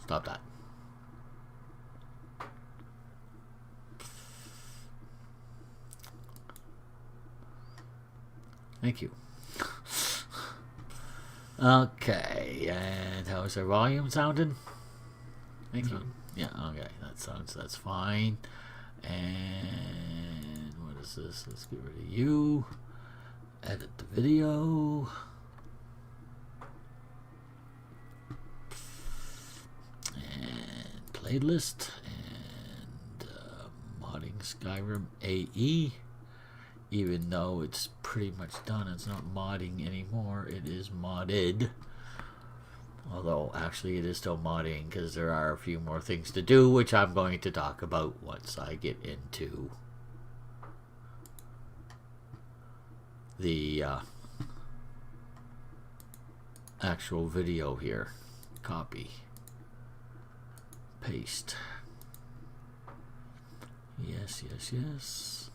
Stop that. Thank you. Okay, and how is our volume sounding? Thank you. Yeah, okay, that's fine. And what is this? Let's get rid of you. Edit the video. And playlist. And modding Skyrim AE. Even though it's pretty much done, it's not modding anymore. It is modded. Although, actually, it is still modding because there are a few more things to do, which I'm going to talk about once I get into the actual video here. Copy. Paste. Yes, yes, yes.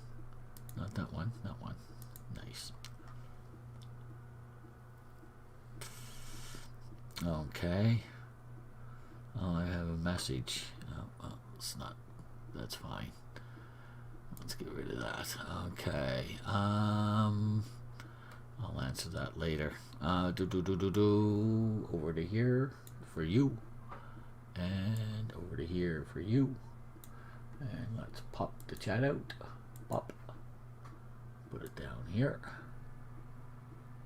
Not that one, that one. Nice. Okay. Oh, I have a message. Oh, well, it's not. That's fine. Let's get rid of that. Okay. I'll answer that later. Over to here for you. And over to here for you. And let's pop the chat out. Pop. Put it down here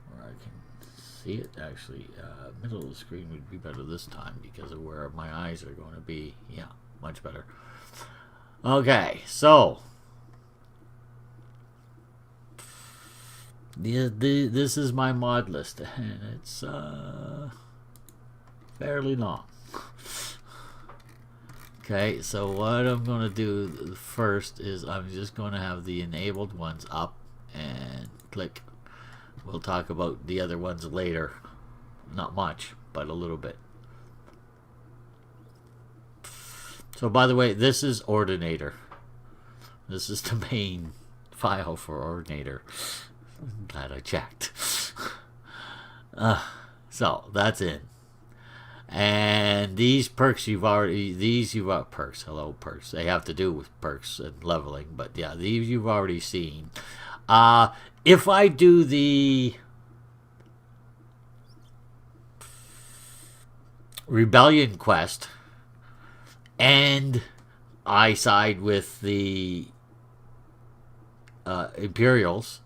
where I can see it. Actually, middle of the screen would be better this time because of where my eyes are going to be. Yeah, much better. Okay, so this is my mod list, and it's fairly long. Okay, so what I'm going to do first is I'm just going to have the enabled ones up and click. We'll talk about the other ones later. Not much, but a little bit. So by the way, this is Ordinator. This is the main file for Ordinator. I'm glad I checked. So that's in. And these perks perks. Hello, perks. They have to do with perks and leveling, but yeah, these you've already seen. If I do the Rebellion quest and I side with the Imperials,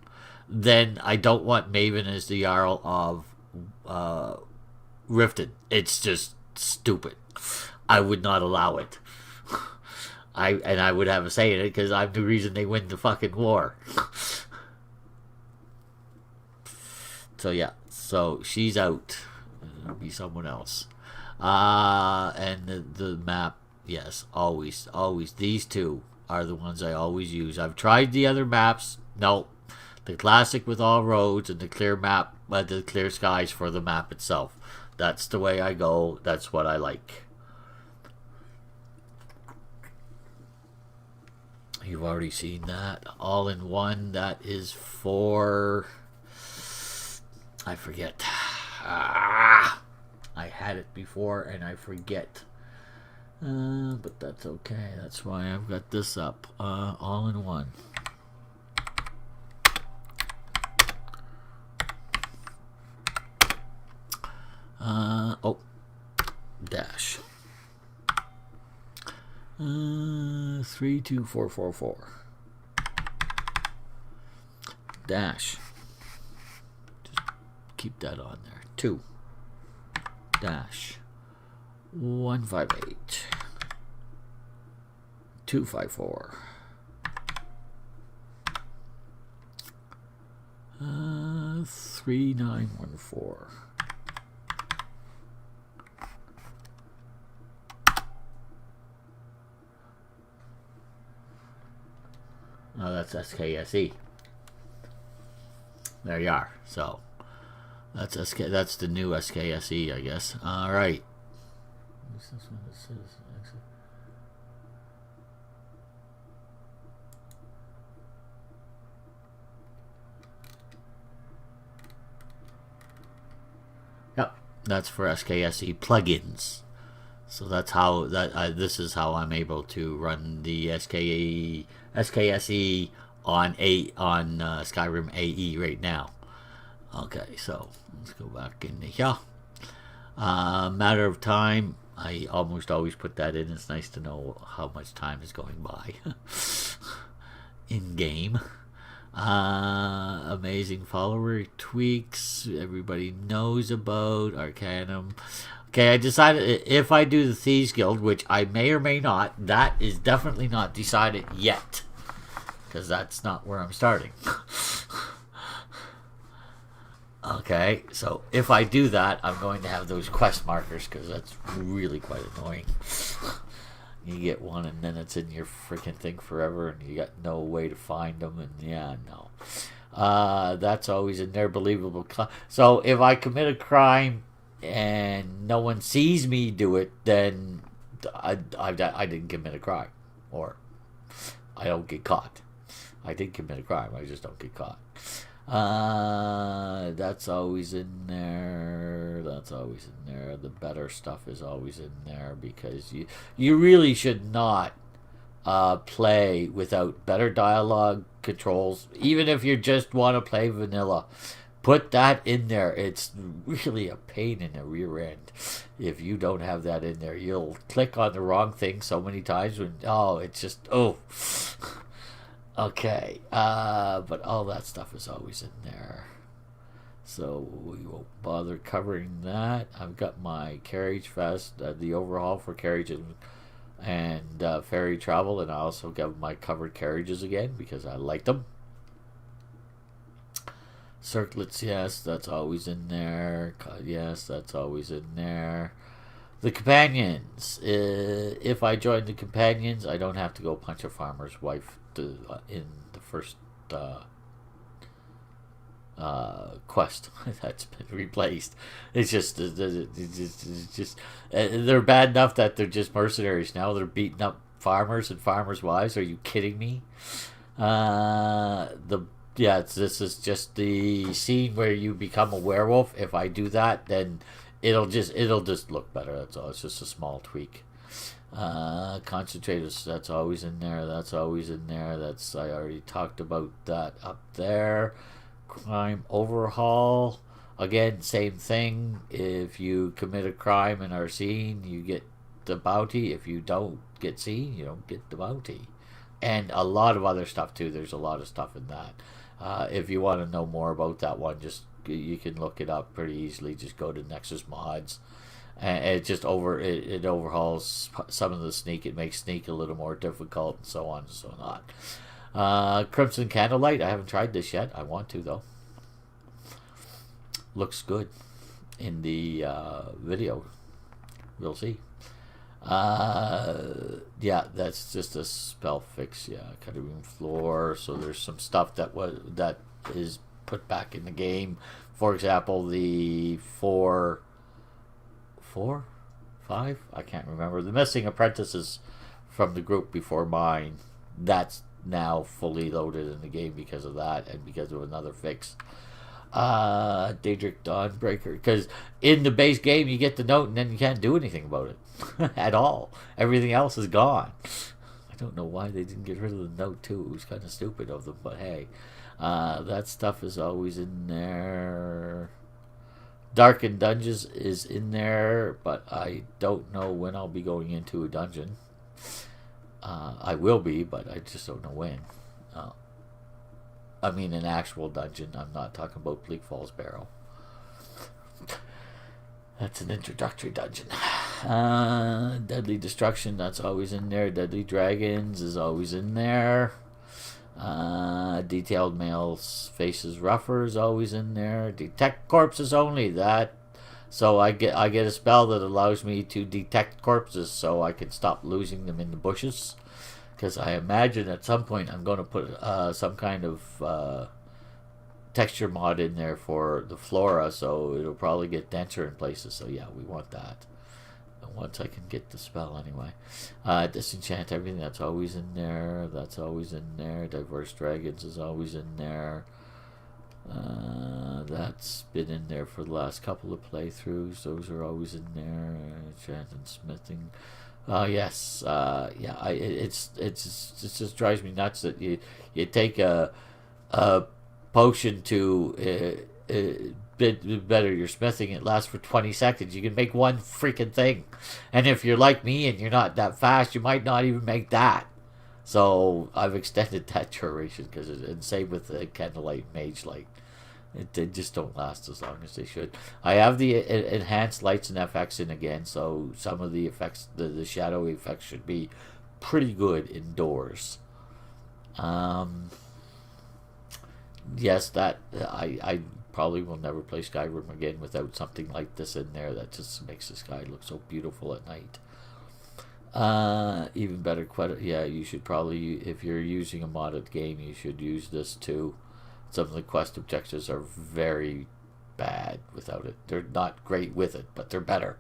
then I don't want Maven as the Jarl of Riften. It's just stupid. I would not allow it. I would have a say in it because I'm the reason they win the fucking war. So yeah, so she's out. It'll be someone else. And the map, yes, always. These two are the ones I always use. I've tried the other maps. No, the classic with all roads and the clear map, the clear skies for the map itself. That's the way I go. That's what I like. You've already seen that. All in one. That is for... I forget. I had it before and I forget. But that's okay. That's why I've got this up. All in one. Dash. 32444. Dash. Just keep that on there. 2. Dash. 158. 254. 3914. Oh, that's SKSE. There you are. So that's that's the new SKSE, I guess. All right. What's this one that says? Yep, that's for SKSE plugins. So that's how this is how I'm able to run the SKSE on Skyrim AE right now. Okay, so let's go back into here. Matter of time. I almost always put that in. It's nice to know how much time is going by in game. Amazing follower tweaks. Everybody knows about Arcanum. Okay, I decided if I do the Thieves Guild, which I may or may not, that is definitely not decided yet. Because that's not where I'm starting. Okay, so if I do that, I'm going to have those quest markers, because that's really quite annoying. You get one and then it's in your freaking thing forever, and you got no way to find them, and yeah, no. That's always in there, believable. So if I commit a crime and no one sees me do it, then I didn't commit a crime, or I don't get caught. I did commit a crime, I just don't get caught. That's always in there. That's always in there. The better stuff is always in there, because you really should not play without better dialogue controls, even if you just want to play vanilla. Put that in there. It's really a pain in the rear end if you don't have that in there. You'll click on the wrong thing so many times when, it's just, okay. But all that stuff is always in there. So we won't bother covering that. I've got my carriage fest, the overhaul for carriage and ferry travel, and I also got my covered carriages again because I like them. Circlets, yes, that's always in there. Yes, that's always in there. The companions. If I join the companions, I don't have to go punch a farmer's wife in the first quest. That's been replaced. It's just they're bad enough that they're just mercenaries. Now they're beating up farmers and farmers' wives. Are you kidding me? This is just the scene where you become a werewolf. If I do that, then it'll just look better. That's all. It's just a small tweak. Concentrators, that's always in there. That's always in there. I already talked about that up there. Crime overhaul, again, same thing. If you commit a crime and are seen, you get the bounty. If you don't get seen, you don't get the bounty. And a lot of other stuff too. There's a lot of stuff in that. If you want to know more about that one, you can look it up pretty easily. Just go to Nexus Mods, and it overhauls some of the sneak. It makes sneak a little more difficult, and so on and so on. Crimson Candlelight, I haven't tried this yet. I want to though. Looks good in the video. We'll see. That's just a spell fix. Cutting room floor. So there's some stuff that is put back in the game. For example, the 5, I can't remember. The missing apprentices from the group before mine. That's now fully loaded in the game because of that and because of another fix. Daedric Dawnbreaker, because in the base game you get the note and then you can't do anything about it at all. Everything else is gone. I don't know why they didn't get rid of the note too. It was kind of stupid of them, but hey, that stuff is always in there. Darkened Dungeons is in there, but I don't know when I'll be going into a dungeon. I will be, but I just don't know when. I mean an actual dungeon. I'm not talking about Bleak Falls Barrow. That's an introductory dungeon. Deadly Destruction, that's always in there. Deadly Dragons is always in there. Detailed Males Faces Rougher is always in there. Detect Corpses Only. So I get a spell that allows me to detect corpses so I can stop losing them in the bushes. Because I imagine at some point I'm going to put some kind of texture mod in there for the flora, so it'll probably get denser in places. So yeah, we want that. And once I can get the spell anyway. Disenchant everything, that's always in there. That's always in there. Diverse Dragons is always in there. That's been in there for the last couple of playthroughs. Those are always in there. Enchanting, smithing. Yes. Yeah. It just drives me nuts that you take a potion to better your smithing. It lasts for 20 seconds. You can make one freaking thing, and if you're like me and you're not that fast, you might not even make that. So I've extended that duration and same with the candlelight mage light. They just don't last as long as they should. I have the enhanced lights and FX in again, so some of the effects, the shadow effects, should be pretty good indoors. Yes, that I probably will never play Skyrim again without something like this in there. That just makes the sky look so beautiful at night. Even better, yeah, you should probably, if you're using a modded game, you should use this too. Some of the quest objectives are very bad without it. They're not great with it, but they're better.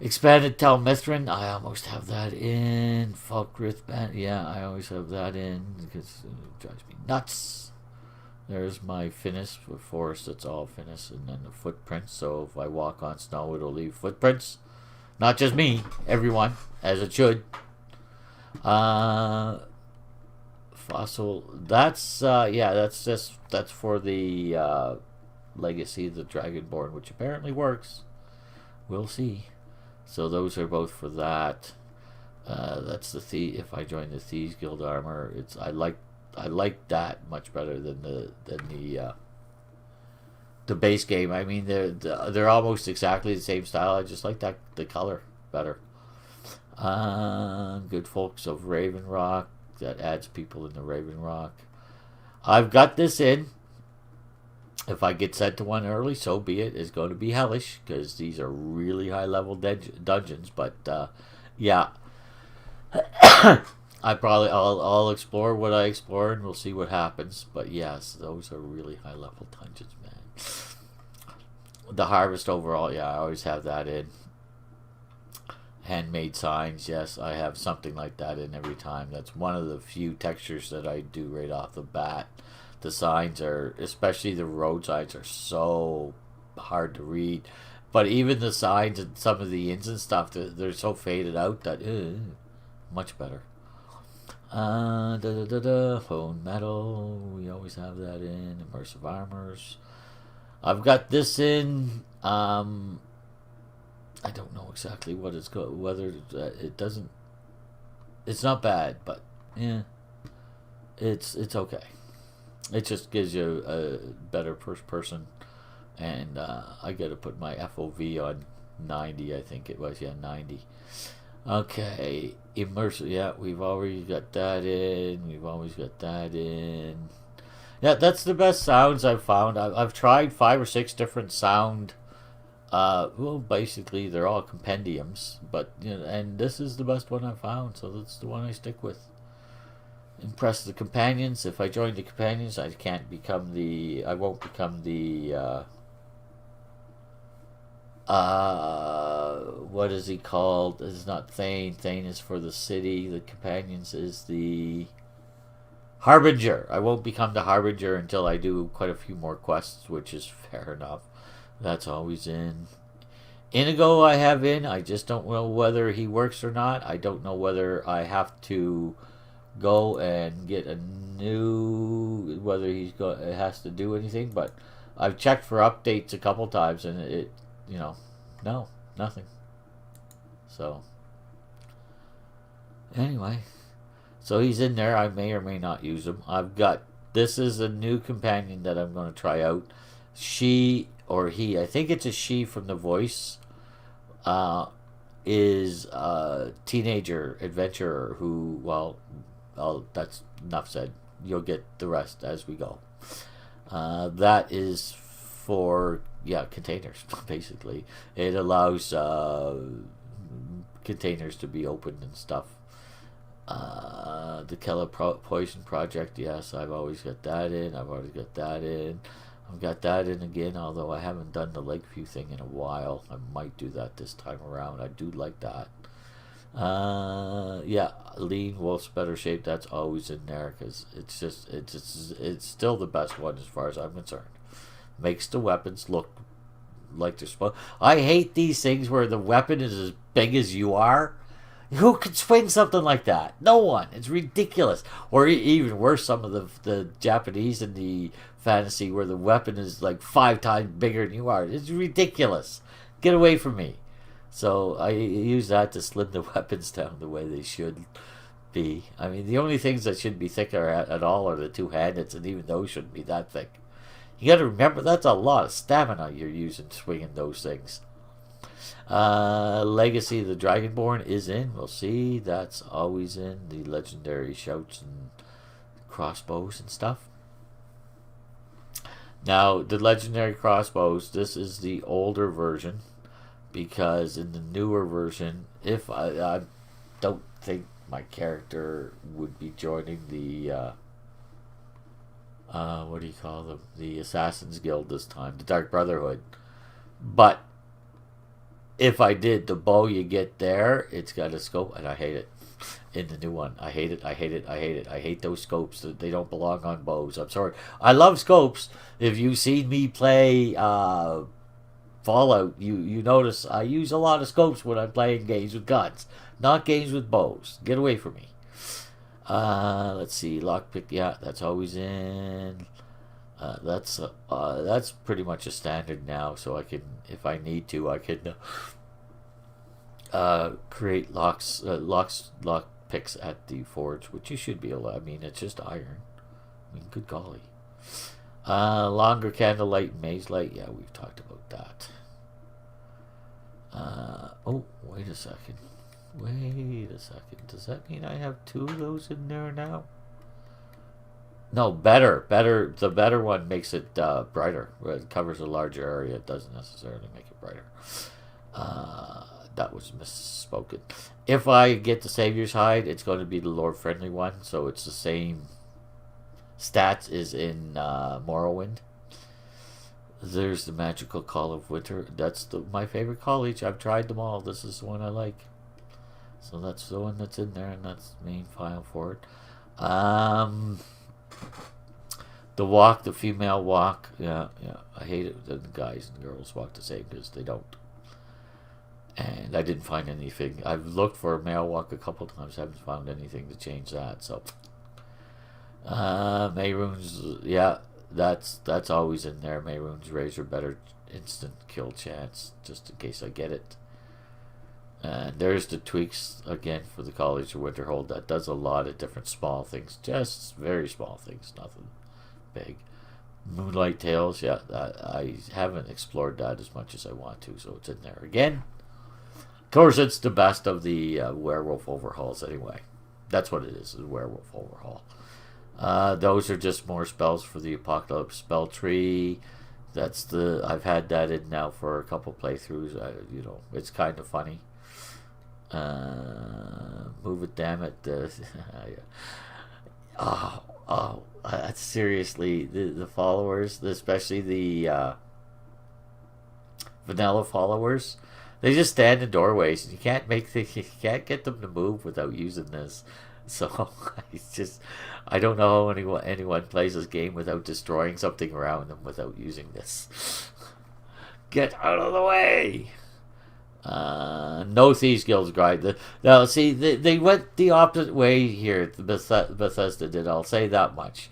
Expanded Tel Mithrin, I almost have that in. Falkrith Band, yeah, I always have that in because it drives me nuts. There's my Finnis forest, that's all Finnis, and then the footprints. So if I walk on snow, it'll leave footprints. Not just me, everyone, as it should. Fossil. That's that's for the Legacy of the Dragonborn, which apparently works. We'll see. So those are both for that. That's the If I join the Thieves Guild armor, I like that much better than the base game. I mean, they're almost exactly the same style. I just like the color better. Good Folks of Raven Rock. That adds people in the Raven Rock. I've got this in. If I get sent to one early, so be it. It's going to be hellish because these are really high level dungeons. But yeah, I'll explore what I explore and we'll see what happens. But yes, those are really high level dungeons, man. The Harvest Overhaul, yeah, I always have that in. Handmade signs, yes, I have something like that in every time. That's one of the few textures that I do right off the bat. The signs are, especially the road signs, are so hard to read. But even the signs and some of the inns and stuff, they're so faded out that much better. Bone metal, we always have that in. Immersive Armors. I've got this in. I don't know exactly what it's whether it doesn't. It's not bad, but yeah, it's okay. It just gives you a better first person, and I got to put my FOV on 90. I think it was 90. Okay, immersive. Yeah, we've already got that in. We've always got that in. Yeah, that's the best sounds I've found. I've tried 5 or 6 different sound. Well, basically they're all compendiums, but and this is the best one I found, so that's the one I stick with. Impress the companions. If I join the companions, I won't become the what is he called? It's not Thane. Thane is for the city. The companions is the Harbinger. I won't become the Harbinger until I do quite a few more quests, which is fair enough. That's always in. Inigo I have in. I just don't know whether he works or not. I don't know whether I have to go and get a new, whether it has to do anything. But I've checked for updates a couple times and it no, nothing. So anyway, so he's in there. I may or may not use him. This is a new companion that I'm going to try out. She or he, I think it's a she from the voice, is a teenager adventurer who, well, that's enough said. You'll get the rest as we go. That is for, containers, basically. It allows containers to be opened and stuff. The Keller Poison Project, yes, I've always got that in. I've already got that in. I've got that in again, although I haven't done the Lakeview thing in a while. I might do that this time around. I do like that. Yeah, lean wolf's better shape. That's always in there because it's still the best one as far as I'm concerned. Makes the weapons look like they're supposed. I hate these things where the weapon is as big as you are. Who could swing something like that? No one. It's ridiculous. Or even worse, some of the Japanese in the fantasy where the weapon is like 5 times bigger than you are. It's ridiculous. Get away from me. So I use that to slim the weapons down the way they should be. I mean, the only things that should be thicker at all are the two-handeds, and even those shouldn't be that thick. You got to remember that's a lot of stamina you're using swinging those things. Legacy of the Dragonborn is in. We'll see. That's always in. The legendary shouts and crossbows and stuff. Now, the legendary crossbows, this is the older version. Because in the newer version, if I don't think my character would be joining the what do you call them? The Assassin's Guild this time, the Dark Brotherhood. But if I did, the bow you get there, it's got a scope, and I hate it. In the new one, I hate it. I hate it. I hate it. I hate those scopes. They don't belong on bows. I'm sorry. I love scopes. If you've seen me play Fallout, you notice I use a lot of scopes when I'm playing games with guns, not games with bows. Get away from me. Let's see, lockpick. Yeah, that's always in. That's pretty much a standard now. So I can, if I need to, I can create lock picks at the forge, which you should be able to. I mean, it's just iron. I mean, good golly. Longer candlelight, maze light. Yeah, we've talked about that. Oh, wait a second. Wait a second. Does that mean I have 2 of those in there now? No, better. The better one makes it brighter. It covers a larger area. It doesn't necessarily make it brighter. That was misspoken. If I get the Savior's Hide, it's going to be the Lord Friendly one, so it's the same stats as in Morrowind. There's the Magical Call of Winter. That's my favorite college. I've tried them all. This is the one I like. So that's the one that's in there, and that's the main file for it. The walk, the female walk. Yeah. I hate it when the guys and girls walk the same because they don't. And I didn't find anything. I've looked for a male walk a couple times. Haven't found anything to change that. So, Mayrune's, yeah, that's always in there. Mayrune's Razor, better instant kill chance, just in case I get it. And there's the tweaks again for the College of Winterhold. That does a lot of different small things, just very small things, nothing big. Moonlight Tales, yeah, I haven't explored that as much as I want to, so it's in there again. Of course, it's the best of the werewolf overhauls anyway. That's what it is werewolf overhaul. Those are just more spells for the Apocalypse spell tree. I've had that in now for a couple playthroughs. It's kind of funny. Move it, damn it. Seriously, the followers, especially the vanilla followers, they just stand in doorways, and you can't get them to move without using this. So it's just, I don't know how anyone plays this game without destroying something around them without using this. Get out of the way. No Thieves Guild's guide. Now, see, they went the opposite way here. Bethesda did. I'll say that much.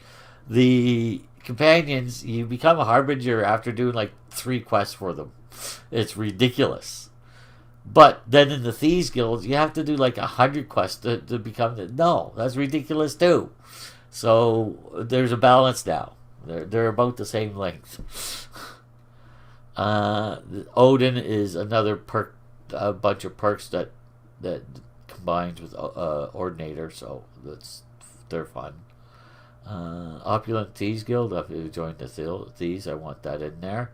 The companions, you become a harbinger after doing like 3 quests for them. It's ridiculous. But then in the Thieves Guild, you have to do like 100 quests to become no, that's ridiculous too. So there's a balance now. They're about the same length. Odin is another perk, a bunch of perks that combines with Ordinator, so they're fun. Opulent Thieves Guild, if you join the Thieves, I want that in there.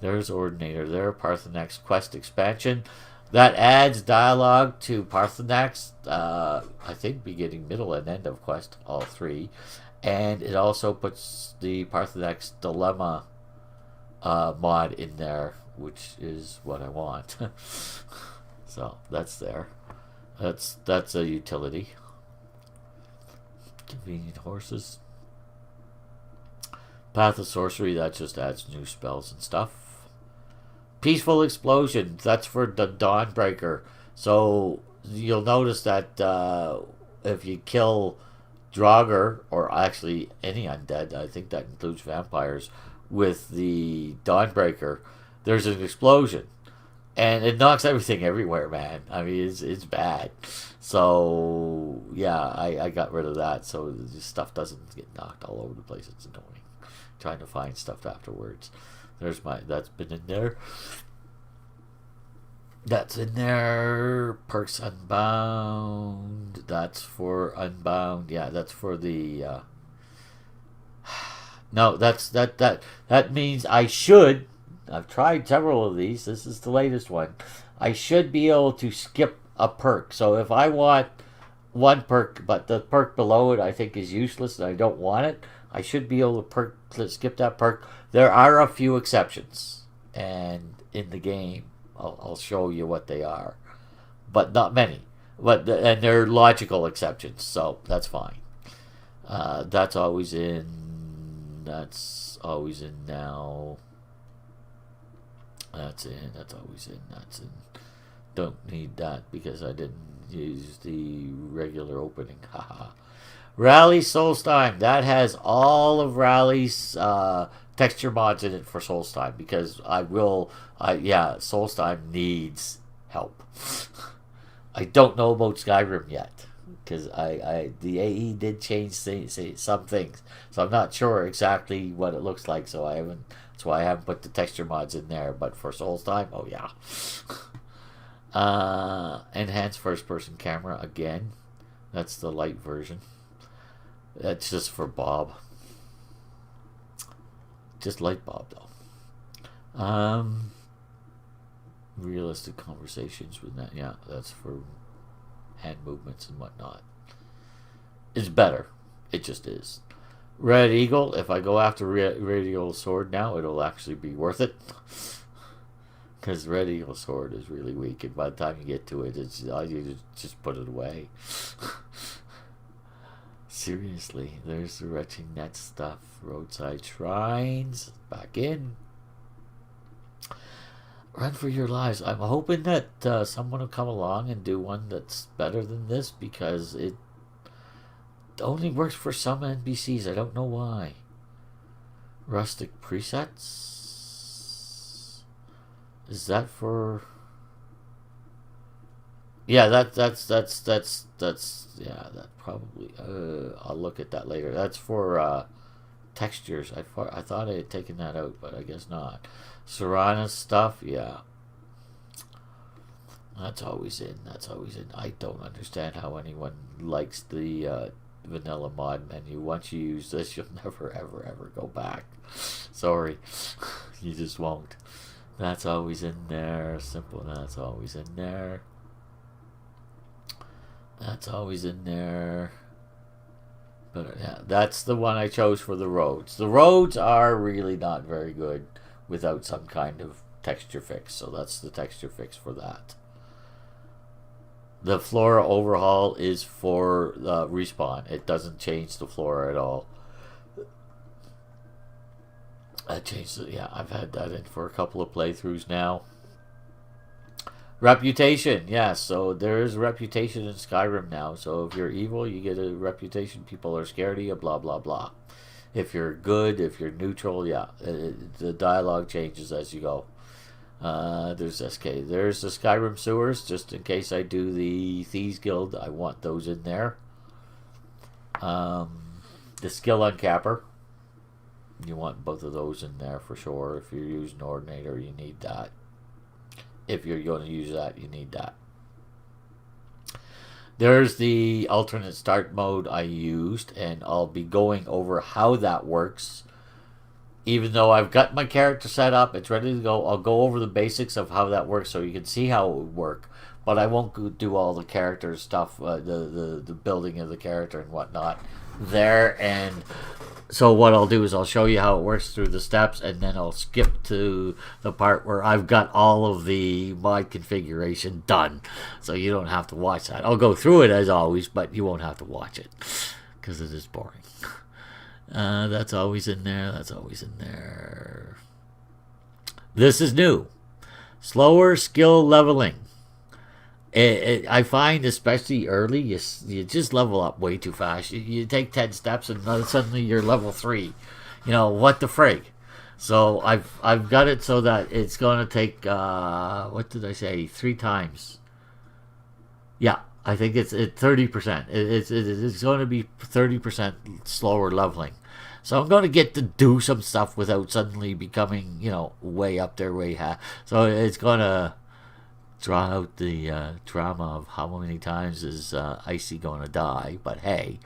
There's Ordinator there. Parthenax quest expansion. That adds dialogue to Parthenax, I think beginning, middle, and end of quest, all 3. And it also puts the Parthenax Dilemma mod in there, which is what I want. So that's there. That's a utility. Convenient horses. Path of Sorcery, that just adds new spells and stuff. Peaceful Explosion, that's for the Dawnbreaker. So you'll notice that if you kill Draugr, or actually any undead, I think that includes vampires, with the Dawnbreaker, there's an explosion. And it knocks everything everywhere, man. I mean, it's bad. So, yeah, I got rid of that so the stuff doesn't get knocked all over the place. It's annoying. Trying to find stuff afterwards. That's been in there. That's in there. Perks Unbound. That's for Unbound. Yeah, that's for the no, that means I should. I've tried several of these. This is the latest one. I should be able to skip a perk. So if I want one perk, but the perk below it I think is useless and I don't want it, I should be able to skip that perk. There are a few exceptions, and in the game, I'll show you what they are, but not many. And they're logical exceptions, so that's fine. That's always in. That's always in now. That's in. That's always in. That's in. Don't need that because I didn't use the regular opening. Haha. Rally Solstheim, that has all of Rally's texture mods in it for Solstheim because Solstheim needs help. I don't know about Skyrim yet because the AE did change some things, so I'm not sure exactly what it looks like. So that's why I haven't put the texture mods in there. But for Solstheim, oh yeah. Enhanced first-person camera again. That's the light version. That's just for Bob. Just like Bob, though. Realistic conversations with that. Yeah, that's for hand movements and whatnot. It's better. It just is. Red Eagle. If I go after Red Eagle Sword now, it'll actually be worth it. Because Red Eagle Sword is really weak, and by the time you get to it, you just put it away. Seriously, there's the Retching Net stuff. Roadside Shrines. Back in. Run for your lives. I'm hoping that someone will come along and do one that's better than this because it only works for some NPCs. I don't know why. Rustic Presets. Is that for... Yeah, that's yeah, that probably I'll look at that later. That's for textures. I thought I had taken that out, but I guess not. Serana stuff, yeah. That's always in. That's always in. I don't understand how anyone likes the vanilla mod menu. Once you use this, you'll never ever go back. Sorry. You just won't. That's always in there. Simple, that's always in there. That's always in there. But yeah, that's the one I chose for the roads. The roads are really not very good without some kind of texture fix. So that's the texture fix for that. The flora overhaul is for the respawn. It doesn't change the flora at all. I changed it. Yeah, I've had that in for a couple of playthroughs now. Reputation, yeah, so there is reputation in Skyrim now. So if you're evil, you get a reputation. People are scared of you, blah, blah, blah. If you're good, if you're neutral, yeah, the dialogue changes as you go. There's SK. There's the Skyrim sewers, just in case I do the Thieves Guild. I want those in there. The skill uncapper. You want both of those in there for sure. If you're using Ordinator, you need that. If you're going to use that, you need that. There's the alternate start mode I used, and I'll be going over how that works. Even though I've got my character set up, it's ready to go, I'll go over the basics of how that works so you can see how it would work. But I won't do all the character stuff, the building of the character and whatnot there. And So what I'll do is I'll show you how it works through the steps, and then I'll skip to the part where I've got all of the mod configuration done, so you don't have to watch that. I'll go through it as always, but you won't have to watch it because it is boring. That's always in there. That's always in there. This is new. Slower skill leveling. I find, especially early, you just level up way too fast. You take 10 steps and suddenly you're level 3. You know, what the frig? So I've got it so that it's going to take, what did I say, 3 times. Yeah, I think it's 30%. It's going to be 30% slower leveling. So I'm going to get to do some stuff without suddenly becoming, you know, way up there, way high. So it's going to draw out the drama of how many times is Icy going to die. But hey,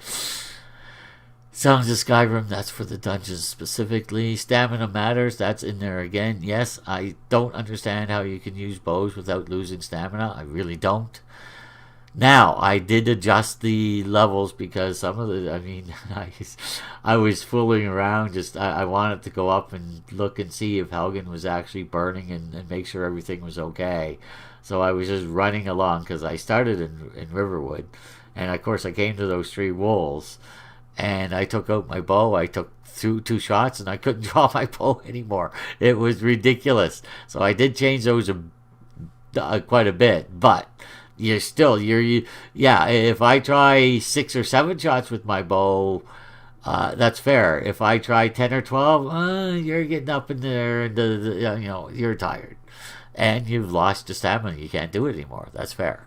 Sounds of Skyrim, that's for the dungeons specifically. Stamina matters, that's in there again. Yes, I don't understand how you can use bows without losing stamina. I really don't. Now, I did adjust the levels because some of the, I mean, I was fooling around. Just I wanted to go up and look and see if Helgen was actually burning and make sure everything was okay. So I was just running along because I started in Riverwood. And of course I came to those 3 wolves. And I took out my bow. I took 2 shots and I couldn't draw my bow anymore. It was ridiculous. So I did change those quite a bit. But you're yeah, if I try 6 or 7 shots with my bow, that's fair. If I try 10 or 12, you're getting up in there and you know, you're tired. And you've lost the stamina. You can't do it anymore. That's fair.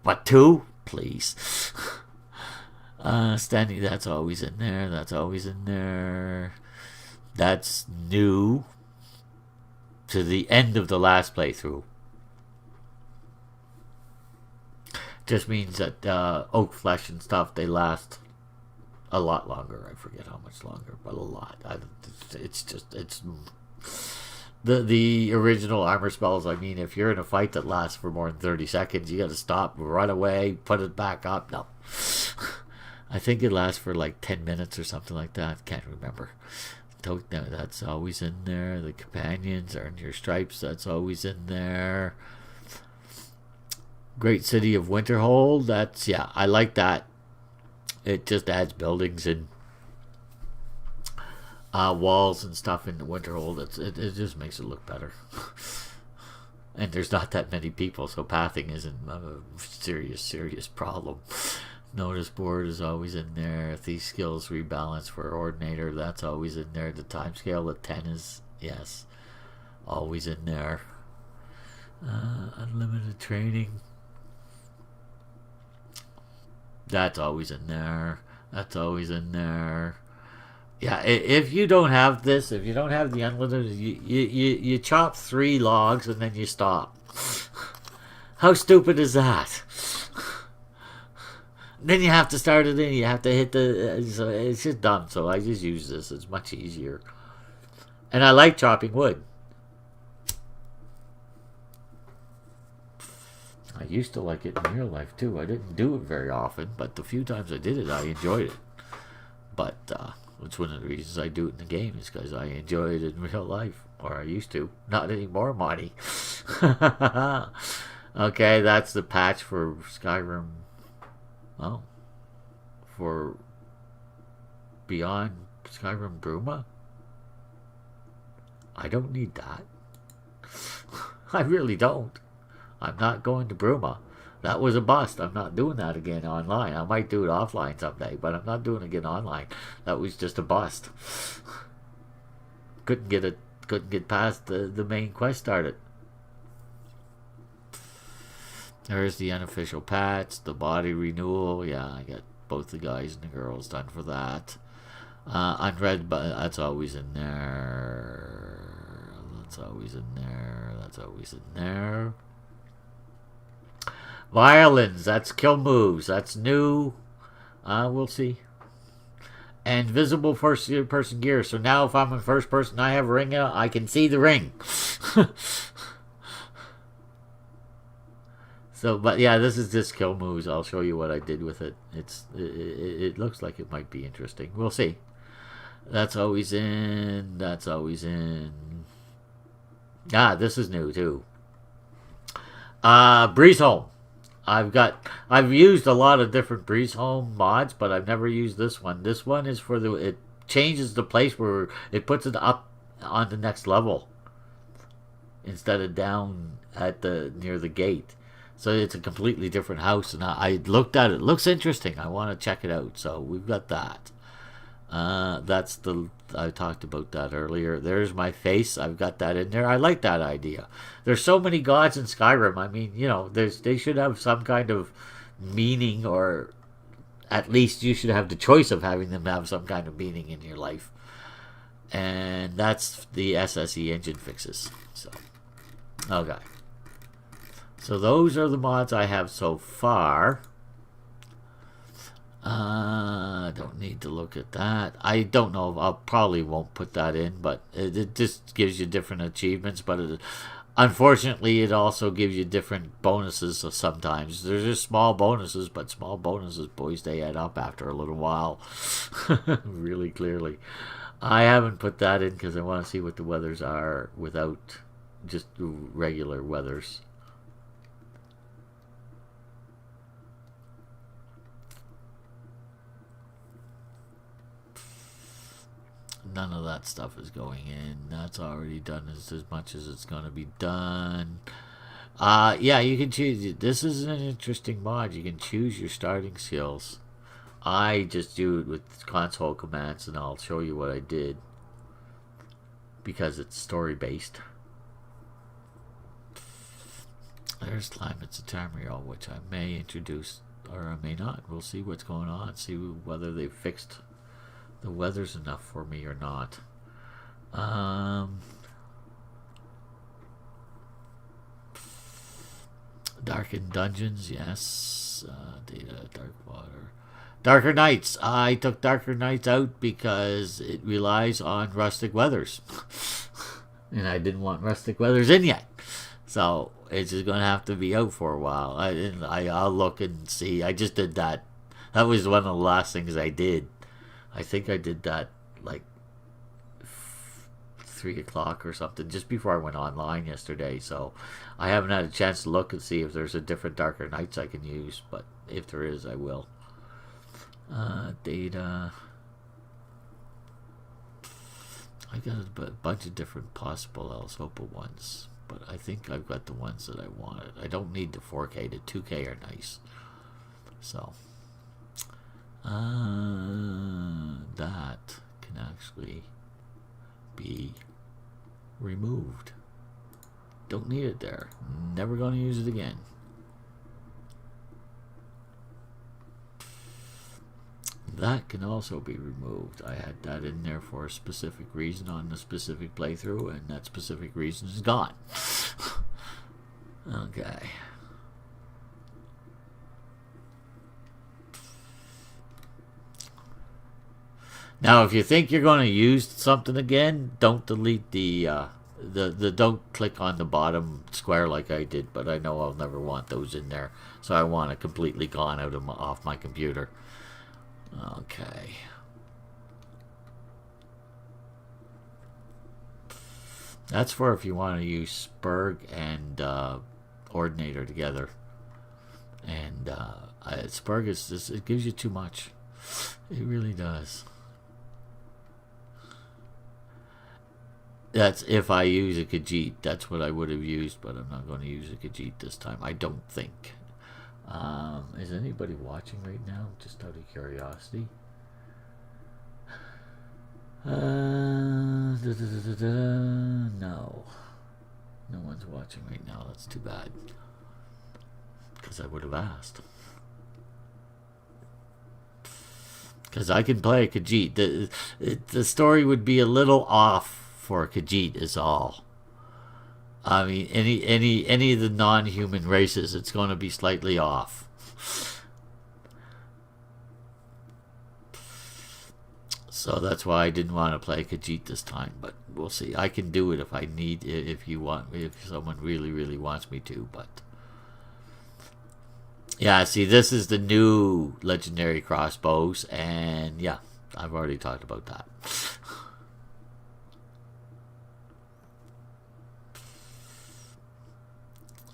But 2, please. Standing, that's always in there. That's always in there. That's new to the end of the last playthrough. Just means that oak flesh and stuff, they last a lot longer. I forget how much longer, but a lot. It's the original armor spells. I mean, if you're in a fight that lasts for more than 30 seconds, you got to stop, run away, put it back up. No. I think it lasts for like 10 minutes or something like that. Can't remember. That's always in there. The companions earn your stripes. That's always in there. Great City of Winterhold. That's, yeah, I like that. It just adds buildings and walls and stuff in Winterhold. It just makes it look better. And there's not that many people, so pathing isn't a serious problem. Notice board is always in there. Thief skills rebalance for ordinator, that's always in there. The time scale at 10 is, yes, always in there. Unlimited training, that's always in there. That's always in there. Yeah, if you don't have this, if you don't have the unlimited, you chop 3 logs and then you stop. How stupid is that? Then you have to start it in. You have to hit the... so it's just dumb. So I just use this. It's much easier. And I like chopping wood. I used to like it in real life too. I didn't do it very often. But the few times I did it, I enjoyed it. But it's one of the reasons I do it in the game. Is because I enjoy it in real life. Or I used to. Not anymore, Monty. Okay, that's the patch for Skyrim. Oh, for Beyond Skyrim Bruma? I don't need that. I really don't. I'm not going to Bruma. That was a bust. I'm not doing that again online. I might do it offline someday, but I'm not doing it again online. That was just a bust. Couldn't get past the main quest started. There's the unofficial patch, the body renewal. Yeah, I got both the guys and the girls done for that. Unread, but that's always in there. That's always in there. That's always in there. Violins, that's kill moves. That's new. We'll see. And visible first person gear. So now if I'm in first person, I have a ring out, I can see the ring. So, but yeah, this is just kill moves. I'll show you what I did with it. It looks like it might be interesting. We'll see. That's always in. That's always in. Ah, this is new too. Breeze Home. I've used a lot of different Breeze Home mods, but I've never used this one. This one is for it changes the place where it puts it up on the next level instead of down at the near the gate. So it's a completely different house, and I looked at it. It looks interesting. I want to check it out. So we've got that. That's the I talked about that earlier. There's my face. I've got that in there. I like that idea. There's so many gods in Skyrim. I mean, they should have some kind of meaning, or at least you should have the choice of having them have some kind of meaning in your life. And that's the SSE engine fixes. So, okay. So those are the mods I have so far. Don't need to look at that. I don't know. I probably won't put that in, but it just gives you different achievements. But unfortunately, it also gives you different bonuses sometimes. There's just small bonuses, but small bonuses, boys, they add up after a little while. Really clearly. I haven't put that in because I want to see what the weathers are without just regular weathers. None of that stuff is going in. That's already done as much as it's going to be done. Yeah, you can choose. This is an interesting mod. You can choose your starting skills. I just do it with console commands, and I'll show you what I did because it's story based. There's Climate's Tamriel, which I may introduce or I may not. We'll see what's going on. See whether they've fixed the weather's enough for me or not. Darkened Dungeons, yes. Data, Dark Water. Darker Nights. I took Darker Nights out because it relies on rustic weathers. And I didn't want rustic weathers in yet. So it's just going to have to be out for a while. I'll look and see. I just did that. That was one of the last things I did. I think I did that like 3 o'clock or something just before I went online yesterday. So I haven't had a chance to look and see if there's a different Darker Nights I can use. But if there is, I will. Data. I got a bunch of different possible Elsopa ones. But I think I've got the ones that I wanted. I don't need the 4K. The 2K are nice. So. That can actually be removed. Don't need it there. Never going to use it again. That can also be removed. I had that in there for a specific reason on the specific playthrough, and that specific reason is gone. Okay. Now, if you think you're going to use something again, don't delete the don't click on the bottom square like I did. But I know I'll never want those in there, so I want it completely gone off my computer. Okay. That's for if you want to use Spurg and Ordinator together. And Spurg it gives you too much. It really does. That's if I use a Khajiit. That's what I would have used, but I'm not going to use a Khajiit this time. I don't think. Is anybody watching right now? Just out of curiosity. No. No one's watching right now. That's too bad. Because I would have asked. Because I can play a Khajiit. The story would be a little off for Khajiit is all. I mean, any of the non-human races, it's going to be slightly off. So that's why I didn't want to play Khajiit this time, but we'll see. I can do it if I need, if someone really, really wants me to, but yeah, see, this is the new Legendary Crossbows, and yeah, I've already talked about that.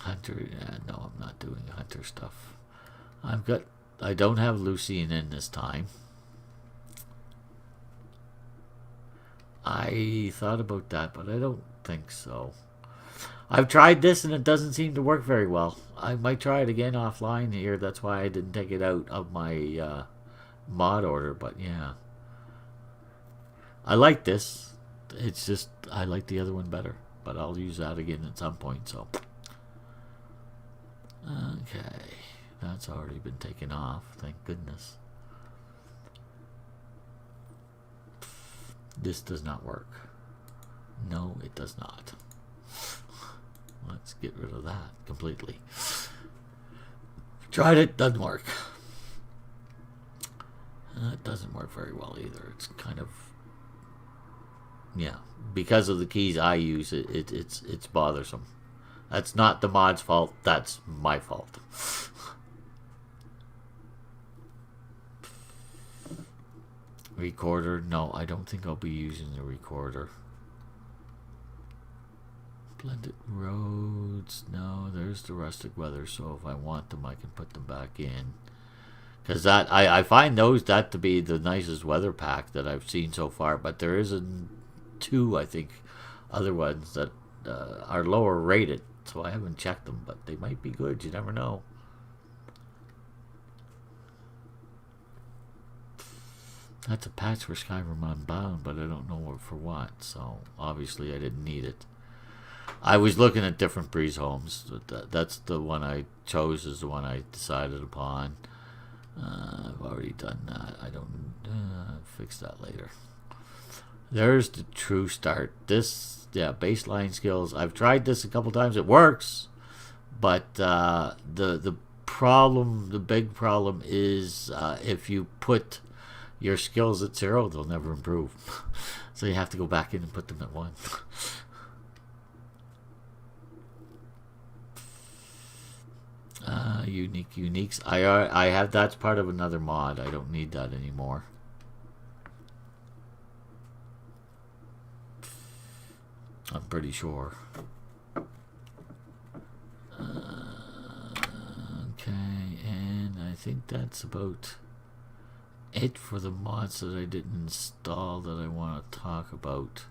Hunter, no, I'm not doing hunter stuff. I don't have Lucian in this time. I thought about that, but I don't think so. I've tried this and it doesn't seem to work very well. I might try it again offline here. That's why I didn't take it out of my mod order, but yeah. I like this. It's just, I like the other one better. But I'll use that again at some point, so. Okay. That's already been taken off. Thank goodness. This does not work. No, it does not. Let's get rid of that completely. Tried it, doesn't work. It doesn't work very well either. It's kind of, yeah, because of the keys I use, it's bothersome. That's not the mod's fault. That's my fault. Recorder, no, I don't think I'll be using the recorder. Blended roads, no, there's the rustic weather, so if I want them I can put them back in. Because that, I find that to be the nicest weather pack that I've seen so far, but there is two, I think, other ones that are lower rated, so I haven't checked them, but they might be good, you never know. That's a patch for Skyrim Unbound, but I don't know for what, so obviously I didn't need it. I was looking at different breeze homes. That's the one I chose, is the one I decided upon. I've already done that. I don't fix that later. There's the true start. This, yeah, baseline skills. I've tried this a couple times. It works, but the problem, the big problem is if you put your skills at 0, they'll never improve. So you have to go back in and put them at 1. Uniques. I have, that's part of another mod. I don't need that anymore. I'm pretty sure. Okay, and I think that's about it for the mods that I didn't install that I want to talk about.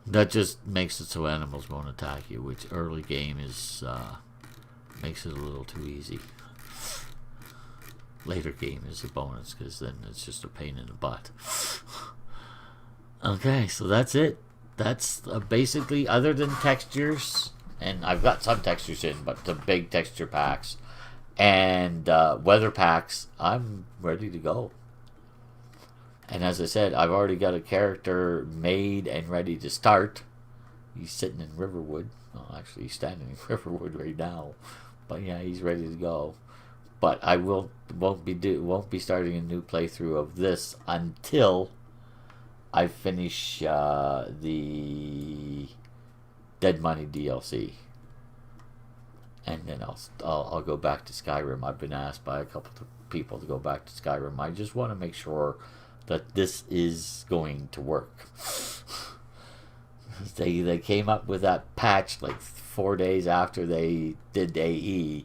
That just makes it so animals won't attack you, which early game is makes it a little too easy. Later game is a bonus, because then it's just a pain in the butt. Okay, so that's it. That's basically, other than textures, and I've got some textures in, but the big texture packs and weather packs, I'm ready to go. And as I said, I've already got a character made and ready to start. He's sitting in Riverwood. Well, actually, he's standing in Riverwood right now. But yeah, he's ready to go. But I won't be starting a new playthrough of this until I finish the Dead Money DLC. And then I'll go back to Skyrim. I've been asked by a couple of people to go back to Skyrim. I just want to make sure that this is going to work. They came up with that patch like 4 days after they did AE,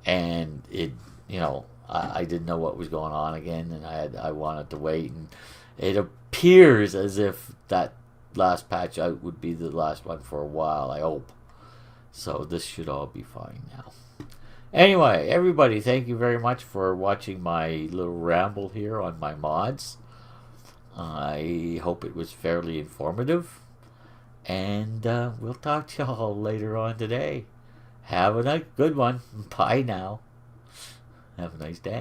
and it, you know, I didn't know what was going on again, and I wanted to wait, and it appears as if that last patch out would be the last one for a while, I hope. So this should all be fine now. Anyway, everybody, thank you very much for watching my little ramble here on my mods. I hope it was fairly informative. And we'll talk to y'all later on today. Have a good one. Bye now. Have a nice day.